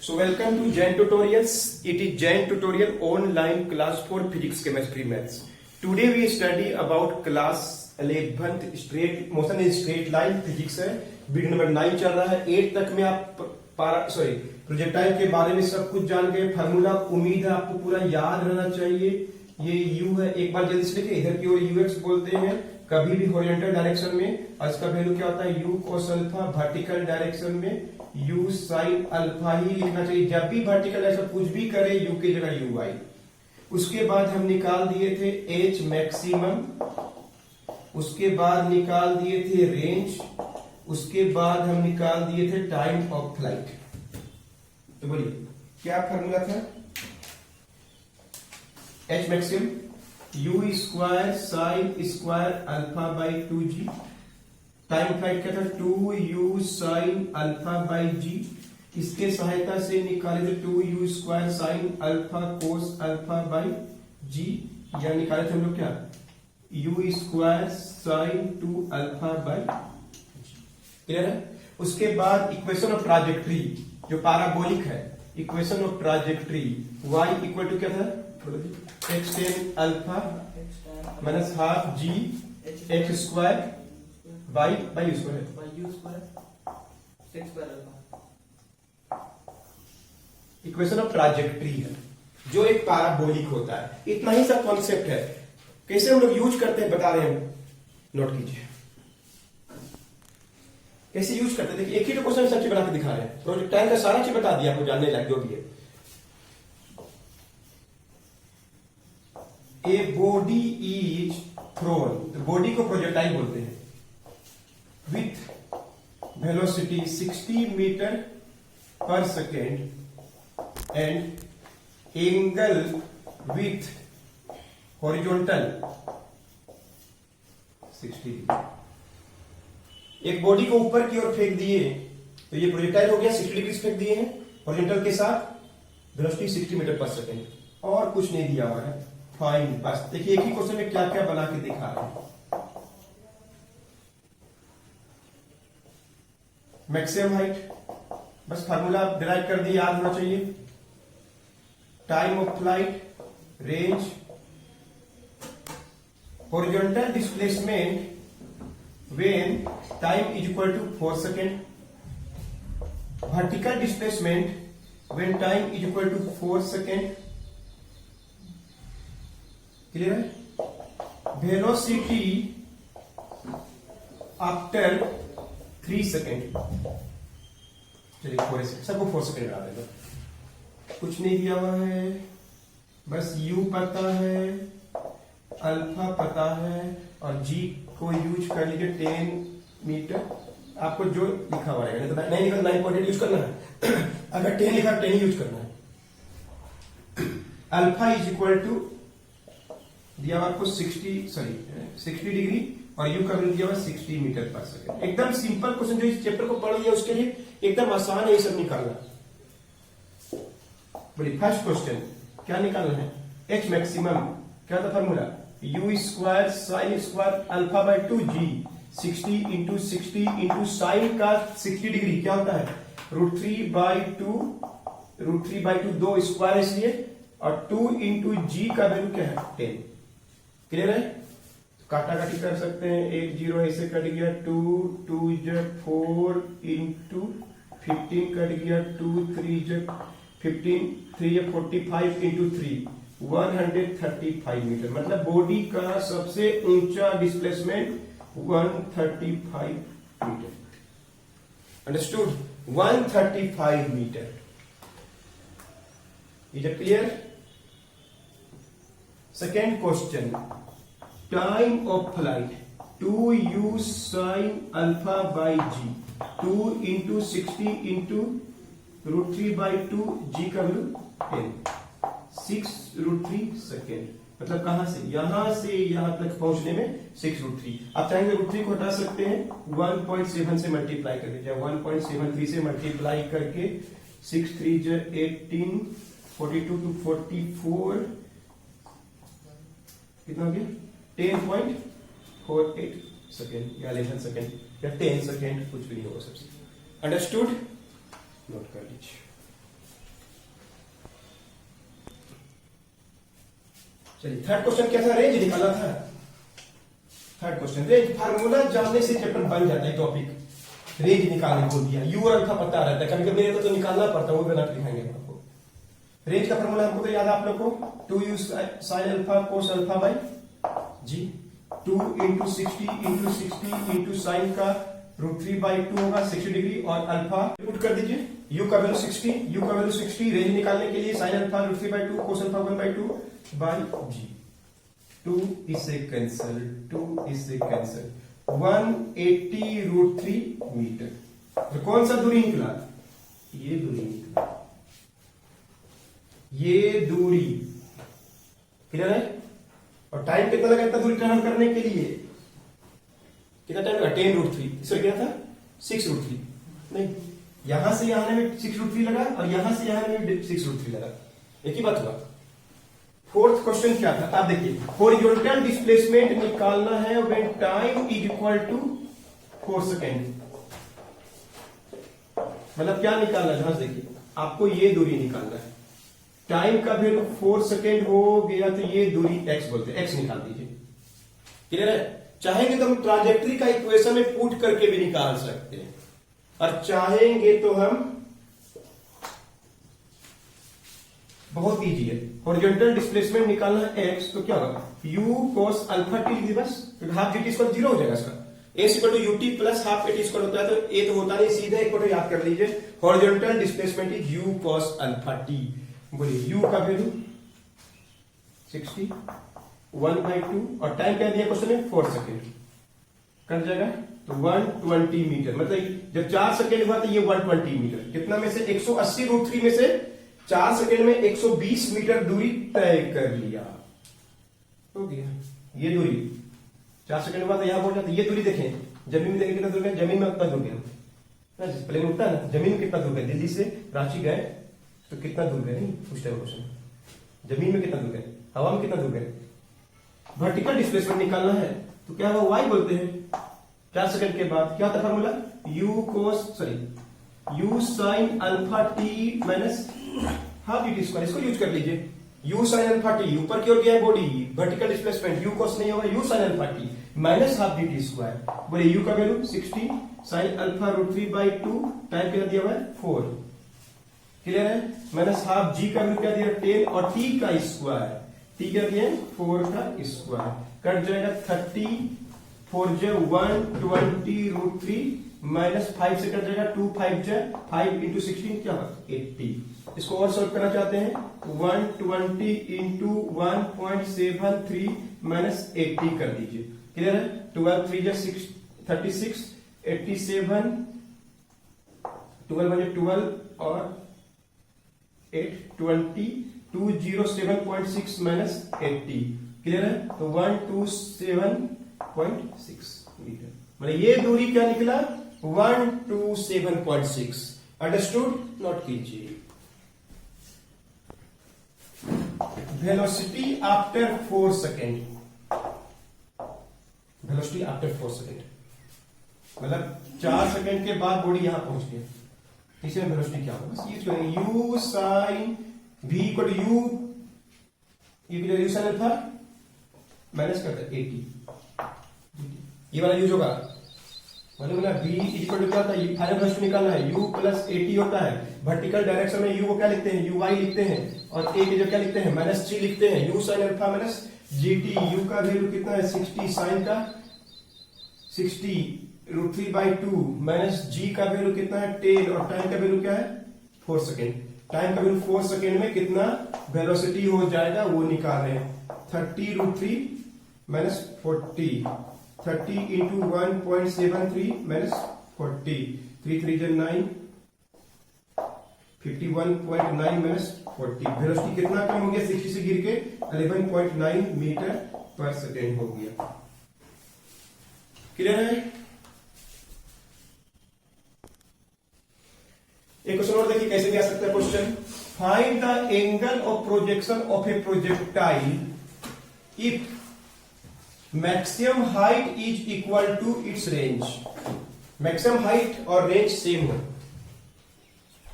So welcome to Jain Tutorials. It is Jain Tutorial online class for physics, chemistry, maths. Today we study about class 11th straight motion in straight line physics है. Video number 9 चल रहा है. 8 तक में आप projectile के बारे में सब कुछ जान गए. फार्मूला उम्मीद है आपको पूरा याद रहना चाहिए. ये u है, एक बार जल्दी से लिखिए. इधर की ओर ux बोलते हैं कभी भी हॉरिजॉन्टल डायरेक्शन में, और इसका वैल्यू क्या होता है u cos alpha. Vertical direction में u sin अल्फा ही लिखना चाहिए. जब भी वर्टिकल डायरेक्शन कुछ भी करे u की जगह ui. उसके बाद हम निकाल दिए थे h मैक्सिमम, उसके बाद निकाल दिए थे रेंज, उसके बाद हम निकाल दिए थे टाइम ऑफ फ्लाइट. तो बोलिए क्या फॉर्मूला था? h maximum u square sine square alpha by 2g. Time flight क्या था? 2u sine alpha by g. इसके सहायता से निकाले थे 2u square sine alpha cos alpha by g, या निकाले थे हम लोग क्या? u square sine 2 alpha by. Clear है? उसके बाद इक्वेशन ऑफ ट्राजेक्ट्री जो पैराबोलिक है, equation of trajectory y equal to क्या था? x tan alpha minus half g x square by u square. Equation of trajectory है जो एक पैराबोलिक होता है. इतना ही सब कॉन्सेप्ट है. कैसे हम लोग यूज करते हैं बता रहे हैं, नोट कीजिए. कैसे यूज करते हैं देखिए, एक ही तो क्वेश्चन सब चीज बना के दिखा रहे हैं. प्रोजेक्टाइल का सारा चीज बता दिया आपको जानने लायक जो भी है. A body is throne, body को प्रोजेक्टाइल बोलते हैं, विथ वेलोसिटी 60 मीटर पर second and angle with horizontal 60. एक बॉडी को ऊपर की ओर फेंक दिए तो ये प्रोजेक्टाइल हो गया. 60 डिग्री फेंक दिए हैं हॉरिजॉन्टल के साथ, वेलोसिटी 60 मीटर पर सेकेंड. और कुछ नहीं दिया हुआ है. फाइन. बस देखिए एक ही क्वेश्चन में क्या क्या बना के दिखा रहे हैं. मैक्सिमम हाइट, बस फार्मूला डिराइव कर दिया, याद होना चाहिए. Time of flight, range, horizontal displacement when time is equal to 4 seconds, vertical displacement when time is equal to 4 seconds. clear है? velocity after 3 seconds. चलिए 4 सेकंड, सबको 4 सेकंड बना देगा. कुछ नहीं दिया हुआ है, बस u पता है, अल्फा पता है, और g को यूज कर लीजिए 10 मीटर. आपको जो लिखा हुआ है तो नहीं लिखा 9.8 यूज करना है. अगर 10 लिखा 10 यूज करना है. अल्फा इज इक्वल टू दिया हुआ आपको 60 डिग्री, और यू का दिया हुआ 60 मीटर पर सेकेंड. एकदम सिंपल क्वेश्चन, जो इस चैप्टर को पढ़ लिया उसके लिए एकदम आसान है ये सब निकालना. बोलिए फर्स्ट क्वेश्चन क्या निकालना है? एच मैक्सिमम क्या था formula? u square sine square alpha by 2g. 60 into 60 into sine का 60 डिग्री क्या होता है? √3 बाई 2. √3 बाई 2 दो स्क्वायर इसलिए, और 2 इंटू जी का वैल्यू क्या है? 10. क्लियर है? काटा काटी कर सकते हैं. 1 0 ऐसे कट गया. 2 4 इंटू 15 कट गया. 2 3 15 3 45 इंटू 3 135 मीटर. मतलब बॉडी का सबसे ऊंचा displacement 135 metre. Understood? 135 metre. Is it clear? Second question, time of flight 2u sine alpha by g. 2 into 60 into √3 by 2 g का वैल्यू 10. 6√3 सेकेंड. मतलब कहां से? यहां से यहां तक पहुंचने में 6√3. आप चाहेंगे √3 को हटा सकते हैं, 1.7 से मल्टीप्लाई कर दीजिए. 1.73 से मल्टीप्लाई करके 6 3 18 42 टू 44 कितना हो गया? 10.48 सेकेंड या 11 सेकेंड या 10 सेकेंड, कुछ भी नहीं होगा सबसे. अंडरस्टूड? नोट कर लीजिए. चलिए थर्ड क्वेश्चन क्या था, रेंज निकालना था। थर्ड क्वेश्चन रेंज, फार्मूला जानने से चैप्टर बन जाता है टॉपिक। रेंज निकालने को दिया, यू और अल्फा पता रहता है, कभी कभी मेरे तो निकालना पड़ता है, वो बिना लिखाएंगे आपको। रेंज का फार्मूला हमको तो याद है आप लोग को, 2u sin alpha cos alpha by g, 2 into 60 into sine का √3/2 होगा 60 डिग्री, और अल्फा पुट कर दीजिए, u का वैल्यू 60, रेंज निकालने के लिए sin alpha √3/2 cos alpha 1/2 by g, 2 इससे कैंसिल 180 √3 मीटर। तो कौन सा दूरी निकला, ये दूरी निकला, ये दूरी क्लियर है। और टाइम कितना लगा इतना दूरी ट्रैवल करने के लिए, कितना टाइम लगा, 10 √3, इसमें क्या था 6 √3, नहीं यहां से यहां में 6 √3 लगा, और यहां से यहां में 6 √3 लगा, एक ही बात हुआ। फोर्थ क्वेश्चन क्या था, आप देखिए, हॉरिजॉन्टल डिस्प्लेसमेंट निकालना है when time is equal to 4 second. मतलब क्या निकालना है, ध्यान देखिए, आपको ये दूरी निकालना है, टाइम का वैल्यू 4 सेकेंड हो गया तो ये दूरी x बोलते हैं, x निकाल दीजिए, क्लियर है। चाहेंगे तो हम ट्राजेक्टरी का इक्वेशन में पुट करके भी निकाल सकते हैं, और चाहेंगे तो हम, बहुत इजी है, हॉरिजॉन्टल डिस्प्लेसमेंट निकालना है x, तो क्या होगा u cos अल्फा टी लिखिए बस, तो हाफ gt स्क्वायर 0 हो जाएगा इसका, s equal to ut plus half t square होता है, तो ये तो होता नहीं, सीधे एक बार याद कर लीजिए, horizontal displacement is u cos alpha T. बोलिए u का वैल्यू 60 1/2, और टाइम क्या दिया क्वेश्चन में 4 सेकेंड, कट जाएगा तो 120 मीटर, मतलब जब 4 सेकेंड हुआ तो ये 120 मीटर, कितना में से 180 √3 में से 4 सेकेंड में 120 मीटर दूरी तय कर लिया, हो गया ये दूरी। 4 सेकेंड बाद यहां पहुंच जाता, ये दूरी देखें, जमीन में देखें कितना दूर गया, जमीन में कितना दूर गया, प्लेन उठता है ना, जमीन में कितना दूर गया, दिल्ली से रांची गए तो कितना दूर गए, नहीं पूछते हैं क्वेश्चन, जमीन में कितना दूर गए, हवा में कितना दूर गए। वर्टिकल डिस्प्लेसमेंट निकालना है तो क्या हुआ, y बोलते हैं, 4 सेकंड के बाद क्या होता है formula, u sin alpha T minus half gt square, इसको यूज कर लीजिए, u sin अल्फा टी, ऊपर की ओर गया है body, vertical displacement, u cos नहीं होगा, u sin alpha T minus half gt square, बोले u का वैल्यू 60 sin अल्फा √3/2, टाइम क्या दिया हुआ है 4, क्लियर है, माइनस हाफ g का वैल्यू क्या दिया 10, और t का स्क्वायर, t क्या दिया 4 का स्क्वायर, कट जाएगा 30 4 जो 120 √3 माइनस 5 से कट जाएगा 2 5 जो 5 इंटू 16 क्या होगा 80। इसको और सॉल्व करना चाहते हैं, 120 इंटू 1.73 माइनस 80 कर दीजिए, क्लियर है, 12 3 जो 36 87 12 12 और 8 20 207.6 माइनस 80, क्लियर है, तो 127.6 मीटर, मतलब ये दूरी क्या निकला 127.6, अंडरस्टूड, नोट कीजिए। Velocity after 4 second, velocity after 4 second मतलब 4 सेकेंड के बाद बॉडी यहां पहुंच गई, इसमें वेलोसिटी क्या होगा, बस ये करेंगे, u sin v equal to u sin alpha minus करते 80, ये वाला यूज होगा, मतलब v इक्वल टू क्या होता है, फाइनल वेलोसिटी निकालना है, u प्लस 80 होता है, वर्टिकल डायरेक्शन में u को क्या लिखते हैं, uy लिखते हैं, और a की जो क्या लिखते हैं -3 लिखते हैं, u sin alpha minus gt, u का वैल्यू कितना है 60 sin का 60 √3/2 माइनस g का वैल्यू कितना है 10, और टाइम का वैल्यू क्या है 4 सेकेंड, टाइम का वैल्यू 4 सेकेंड में कितना वेलोसिटी हो जाएगा वो निकाल रहे हैं, 30 √3 माइनस 40, 30 इंटू 1.73 माइनस 40, 3 3 जो 9, 51.9 माइनस 40, वेलोसिटी कितना कम हो गया 60 से गिर के 11.9 मीटर पर सेकेंड हो गया, क्लियर है। एक क्वेश्चन और देखिए कैसे भी आ सकता है question, find the angle of projection of a projectile if maximum height is equal to its range, maximum height और रेंज सेम हो,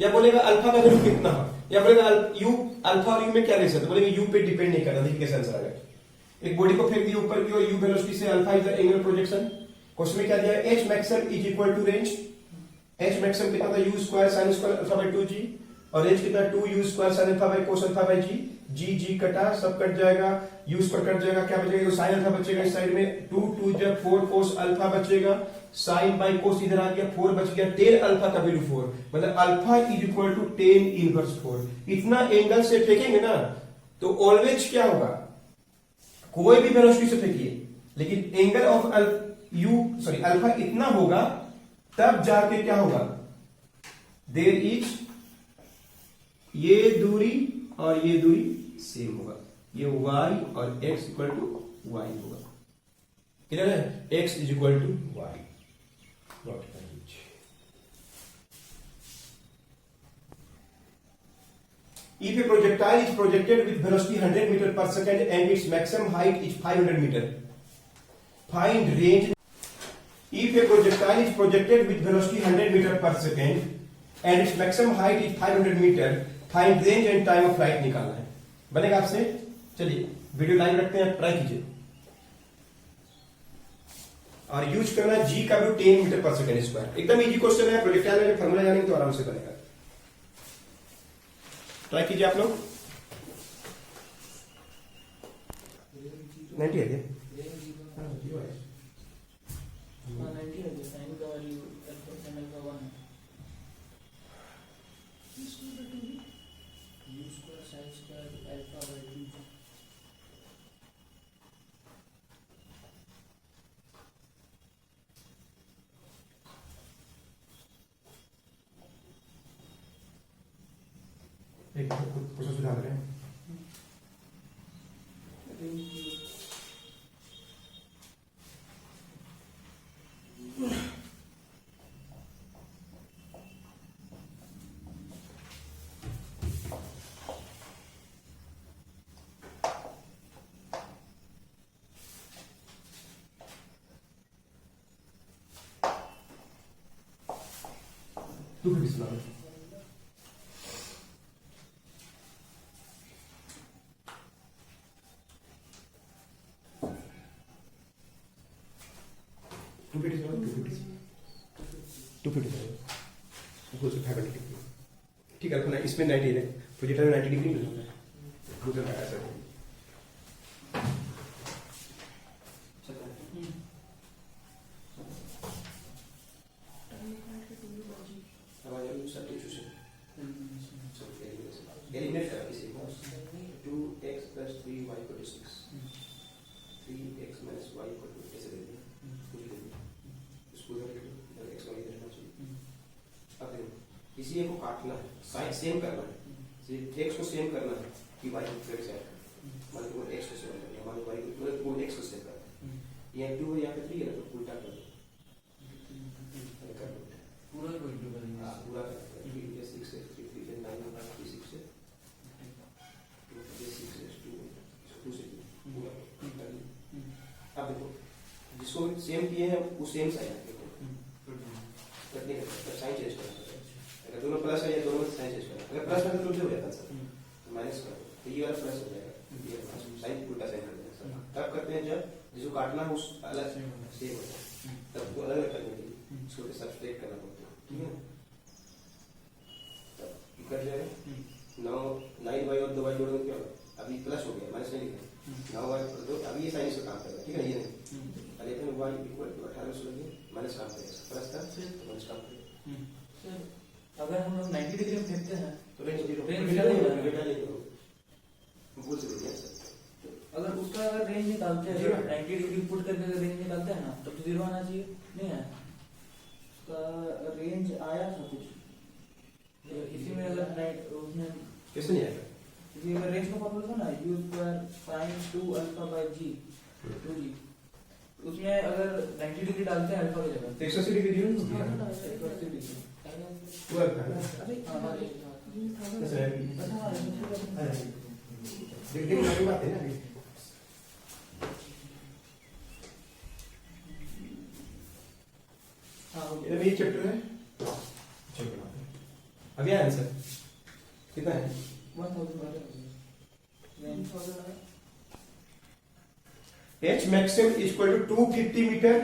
या बोलेगा अल्फा का वैल्यू कितना है, या बोलेगा यू अल्फा और यू में क्या रिलेशन है, बोलेगा यू पे डिपेंड नहीं करता। देखिए कैसा आंसर आ गया। एक बॉडी को फेंक दिया ऊपर की ओर यू वेलोसिटी से, alpha is the angular projection. Question में क्या दिया है, h maximum is equal to range. H maximum कितना था, u square sine square alpha by 2g, और रेंज कितना 2 u square sine alpha by cos alpha by g. G कटा, सब कट जाएगा, यू स्क्वायर कट जाएगा, क्या बचेगा, साइन अल्फा बचेगा इस साइड में, 2 2 जब 4 कोस अल्फा बचेगा, साइन बाय कोस इधर आ गया, 4 बच गया, टेन अल्फा का वैल्यू 4, मतलब alpha is equal to 10 inverse 4। इतना एंगल से फेंकेंगे ना तो ऑलवेज क्या होगा, कोई भी वेलोसिटी से फेंकिए, लेकिन एंगल ऑफ अल्फा इतना होगा, तब जाके क्या होगा, देयर इज ये दूरी और ये दूरी सेम होगा, ये y और x इक्वल टू y होगा। क्लियर है, x is equal to y। If a projectile is projected with velocity 100 meter per second and its maximum height is 500 meter, find range. If a projectile is projected with velocity 100 meter per second and its maximum height is 500 meter, find range and time of flight निकालना है। बनेगा आपसे, चलिए video live रखते हैं, try कीजिए और use करना g का वैल्यू 10 मीटर पर सेकंड स्क्वायर। एकदम इजी क्वेश्चन है, प्रोजेक्टाइल में फॉर्मूला जानेंगे तो आराम से बनेगा। ट्राई कीजिए आप लोग। 90 है क्या? एक कुछ सुधार रहे हैं। तू भी सुना रहे। ठीक है, अपना इसमें 90 है, प्रोजेक्टर में 90 डिग्री मिल रहा है। ऐसा इसी को काटना है, साइन सेम करना है, एक्स को सेम करना है कि वाई को फिर से मान लो एक्स को सेम करना है, मान लो वाई को मतलब वो एक्स को सेम करना है। ये 2 है, यहाँ पे 3 है, तो उल्टा कर दो, पूरा को इंटू करेंगे। हां पूरा कर 3 ये 6 है, 3 3 9 होगा, 3 6 है, 2 ये 6 है, 2 से पूरा कर लो। अब देखो जिसको सेम किए हैं वो सेम साइन है, करने का साइन चेंज करना है। अगर दोनों प्लस है या दोनों में साइन चेंज करना, अगर प्लस में तो हो जाता है तो माइनस करो, तो ये वाला प्लस हो जाएगा, ये साइन उल्टा साइन कर देंगे। तब करते हैं जब जिसको काटना है उस अलग सेम होता है, तब वो अलग करने के लिए इसको सब्सट्रैक्ट करना पड़ता है, ठीक है। तब कर जाएगा 9y और 2y जोड़ोगे क्या होगा, अभी प्लस हो गया, माइनस नहीं लिखा, 9y और 2, अभी ये साइन से काम करेगा, ठीक है। ये नहीं लेकिन y इक्वल टू 18 से लगे माइनस काम करेगा, प्लस का माइनस काम करेगा। अगर हम लोग 90 डिग्री में फेंकते हैं तो रेंज 0 भूल से देखिए सर, अगर उसका अगर रेंज निकालते हैं 90 डिग्री पुट करके अगर रेंज निकालते हैं ना, तब तो 0 आना चाहिए, नहीं है उसका रेंज आया था कुछ, तो इसी में अगर उसमें कैसे नहीं आएगा, इसी अगर रेंज का फॉर्मूला था ना u square sin 2 alpha by g 2g, उसमें अगर 90 डिग्री डालते हैं अल्फा की जगह 180 डिग्री दिया ना, 180 डिग्री वो है ना, ऐसा है देखिए ना बात है ना। हाँ ये चैप्टर है, चैप्टर अभी आया आंसर कितना है? 1000 H maximum equal to 250 metre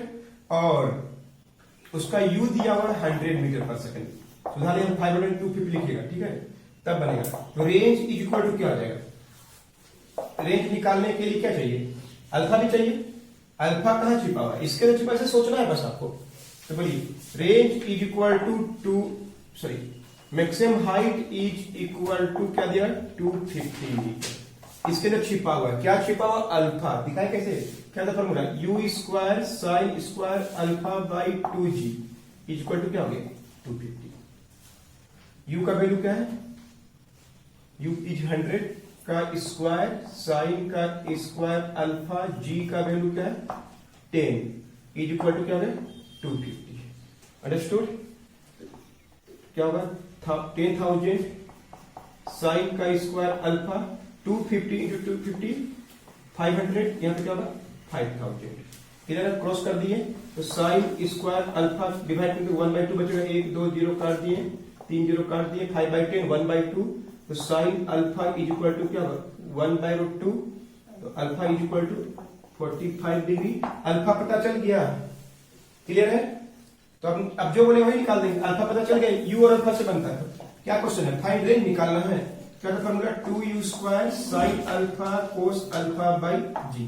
और उसका U दिया हुआ 100 मीटर पर सेकंड। सुधार हम 500 250 लिखिएगा, ठीक है, तब बनेगा। तो रेंज इज इक्वल टू क्या आ जाएगा? रेंज निकालने के लिए क्या चाहिए? अल्फा भी चाहिए। अल्फा कहाँ छिपा हुआ है? इसके लिए छिपा, ऐसे सोचना है बस आपको। तो बोलिए range is equal to maximum height is equal to क्या दिया? 250 मीटर। इसके अंदर छिपा हुआ है, क्या छिपा हुआ? अल्फा। दिखाए कैसे? क्या था formula? U square sine square alpha by 2g is equal to क्या हो गया? 250। यू का वैल्यू क्या है? यू इज 100 का स्क्वायर साइन का स्क्वायर अल्फा, जी का वैल्यू क्या है? 10 इज इक्वल टू क्या हो गया? 250। अंडरस्टूड? क्या होगा? 10,000 साइन का स्क्वायर अल्फा 250 इंटू 250 500, यहाँ पे क्या होगा? 5000। इधर क्रॉस कर दिए तो साइन स्क्वायर अल्फा डिवाइड करके 1/2 बचेगा, 1 2 0 काट दिए, 3 0 काट दिए, 5/10 1/2। तो sine alpha is equal to क्या होगा? 1/√2। तो alpha is equal to 45 degree. Alpha पता चल गया, क्लियर है? तो अब जो बोले वही निकाल देंगे। अल्फा पता चल गया, यू और अल्फा से बनता है। क्या क्वेश्चन है? फाइंड रेंज निकालना है। क्या था formula? 2u square sine alpha cos alpha by g.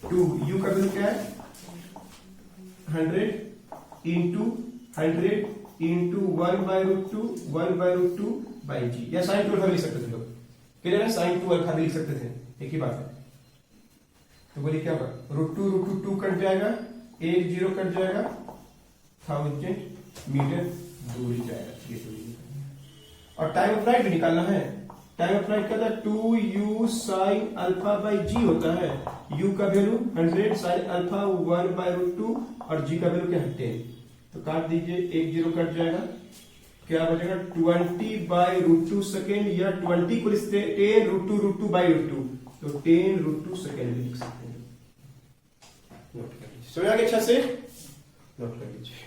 2u का वैल्यू क्या है? 100 इंटू 100 इंटू 1/√2 1/√2 बाई जी, या साइन 2 अल्फा लिख सकते थे लोग, क्लियर है? साइन 2 अल्फा भी लिख सकते थे, एक ही बात है। तो बोलिए क्या होगा? √2 कट जाएगा, 1 0 कट जाएगा, 1000 मीटर दूरी जाएगा, ये दूरी। और टाइम ऑफ फ्लाइट भी निकालना है। टाइम ऑफ फ्लाइट क्या था? 2u साइन अल्फा बाई जी होता है। u का वैल्यू 100 साइन अल्फा 1/√2 और g का वैल्यू क्या है? 10। तो काट दीजिए, 1 0 कट जाएगा, क्या बचेगा? 20/√2 सेकेंड, या 20 को 10√2/√2, तो 10√2 सेकेंड लिख सकते हैं। नोट कर लीजिए, समझ आ गया? अच्छा से नोट कर लीजिए।